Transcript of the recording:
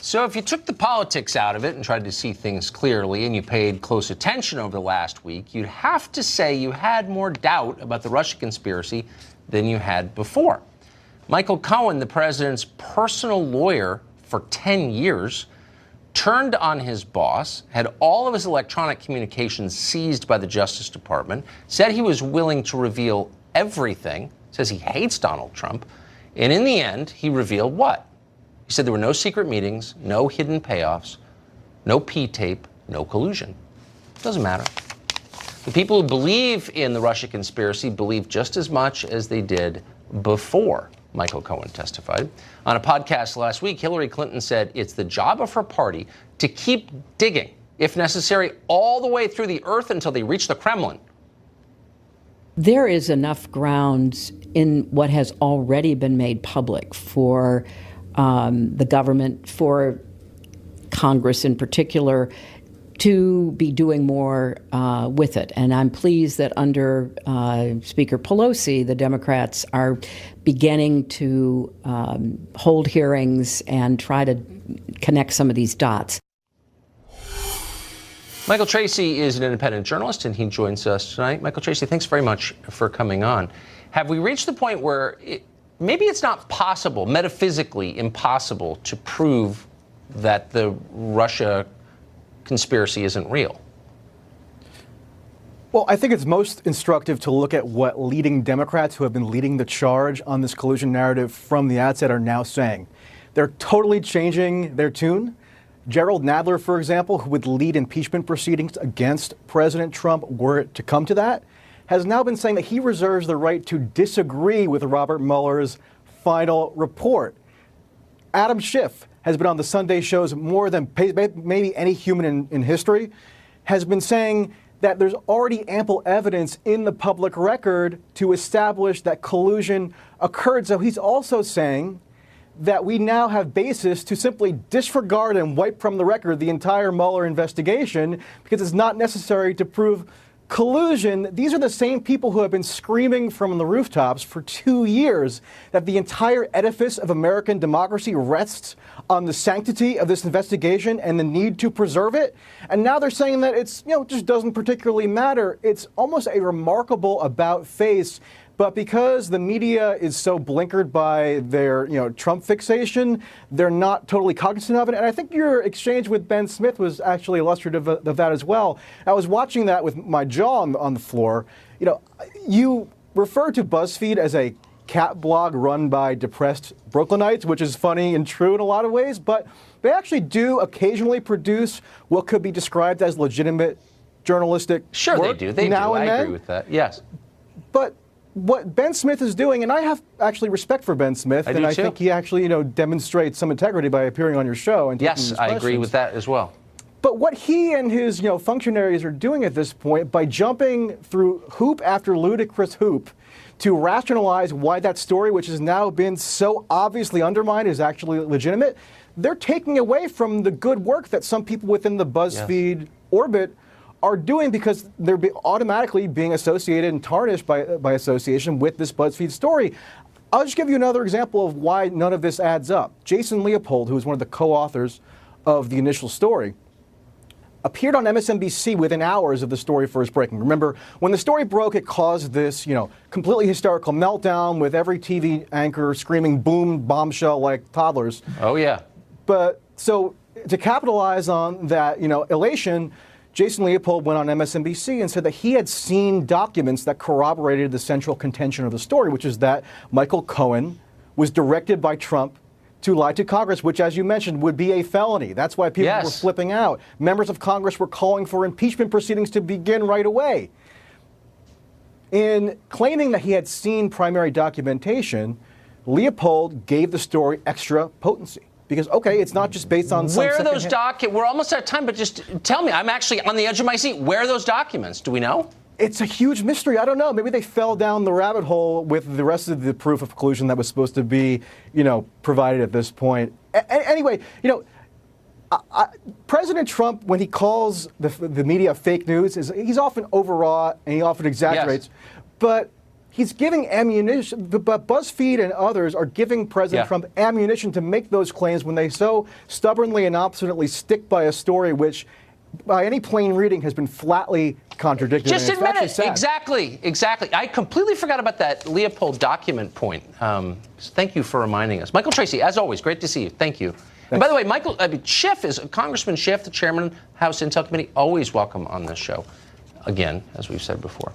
So if you took the politics out of it and tried to see things clearly and you paid close attention over the last week, you'd have to say you had more doubt about the Russia conspiracy than you had before. Michael Cohen, the president's personal lawyer for 10 years, turned on his boss, had all of his electronic communications seized by the Justice Department, said he was willing to reveal everything, says he hates Donald Trump, and in the end, he revealed what? He said there were no secret meetings, no hidden payoffs, no P-tape, no collusion. Doesn't matter. The people who believe in the Russia conspiracy believe just as much as they did before Michael Cohen testified. On a podcast last week, Hillary Clinton said it's the job of her party to keep digging, if necessary, all the way through the earth until they reach the Kremlin. There is enough grounds in what has already been made public for the government, for Congress in particular, to be doing more with it. And I'm pleased that under Speaker Pelosi, the Democrats are beginning to hold hearings and try to connect some of these dots. Michael Tracey is an independent journalist, and he joins us tonight. Michael Tracey, thanks very much for coming on. Have we reached the point where maybe it's not possible, metaphysically impossible, to prove that the Russia conspiracy isn't real? Well, I think it's most instructive to look at what leading Democrats who have been leading the charge on this collusion narrative from the outset are now saying. They're totally changing their tune. Gerald Nadler, for example, who would lead impeachment proceedings against President Trump were it to come to that, has now been saying that he reserves the right to disagree with Robert Mueller's final report. Adam Schiff has been on the Sunday shows more than maybe any human in history, has been saying that there's already ample evidence in the public record to establish that collusion occurred. So he's also saying that we now have basis to simply disregard and wipe from the record the entire Mueller investigation because it's not necessary to prove collusion. These are the same people who have been screaming from the rooftops for 2 years that the entire edifice of American democracy rests on the sanctity of this investigation and the need to preserve it. And now they're saying that it's, just doesn't particularly matter. It's almost a remarkable about face. But because the media is so blinkered by their, Trump fixation, they're not totally cognizant of it. And I think your exchange with Ben Smith was actually illustrative of that as well. I was watching that with my jaw on the floor. You refer to BuzzFeed as a cat blog run by depressed Brooklynites, which is funny and true in a lot of ways. But they actually do occasionally produce what could be described as legitimate journalistic work. Sure, they do. They do. I agree with that. Yes. But what Ben Smith is doing, and I have actually respect for Ben Smith, and I think he actually, demonstrates some integrity by appearing on your show. And yes, I agree with that as well. But what he and his, functionaries are doing at this point, by jumping through hoop after ludicrous hoop to rationalize why that story, which has now been so obviously undermined, is actually legitimate, they're taking away from the good work that some people within the BuzzFeed orbit are doing because they're automatically being associated and tarnished by association with this BuzzFeed story. I'll just give you another example of why none of this adds up. Jason Leopold, who is one of the co-authors of the initial story, appeared on MSNBC within hours of the story first breaking. Remember, when the story broke, it caused this, completely hysterical meltdown with every TV anchor screaming boom, bombshell like toddlers. Oh, yeah. But so to capitalize on that, elation, Jason Leopold went on MSNBC and said that he had seen documents that corroborated the central contention of the story, which is that Michael Cohen was directed by Trump to lie to Congress, which, as you mentioned, would be a felony. That's why people were flipping out. Members of Congress were calling for impeachment proceedings to begin right away. In claiming that he had seen primary documentation, Leopold gave the story extra potency. Because, okay, it's not just based on some Where are those documents? We're almost out of time, but just tell me. I'm actually on the edge of my seat. Where are those documents? Do we know? It's a huge mystery. I don't know. Maybe they fell down the rabbit hole with the rest of the proof of collusion that was supposed to be, provided at this point. Anyway, President Trump, when he calls the media fake news, he's often overwrought and he often exaggerates. Yes. But He's giving ammunition, but BuzzFeed and others are giving President Trump ammunition to make those claims when they so stubbornly and obstinately stick by a story which, by any plain reading, has been flatly contradicted. Just admit it. Exactly. I completely forgot about that Leopold document point. Thank you for reminding us. Michael Tracey, as always, great to see you. Thank you. And by the way, Congressman Schiff, the chairman of the House Intel Committee, always welcome on this show. Again, as we've said before.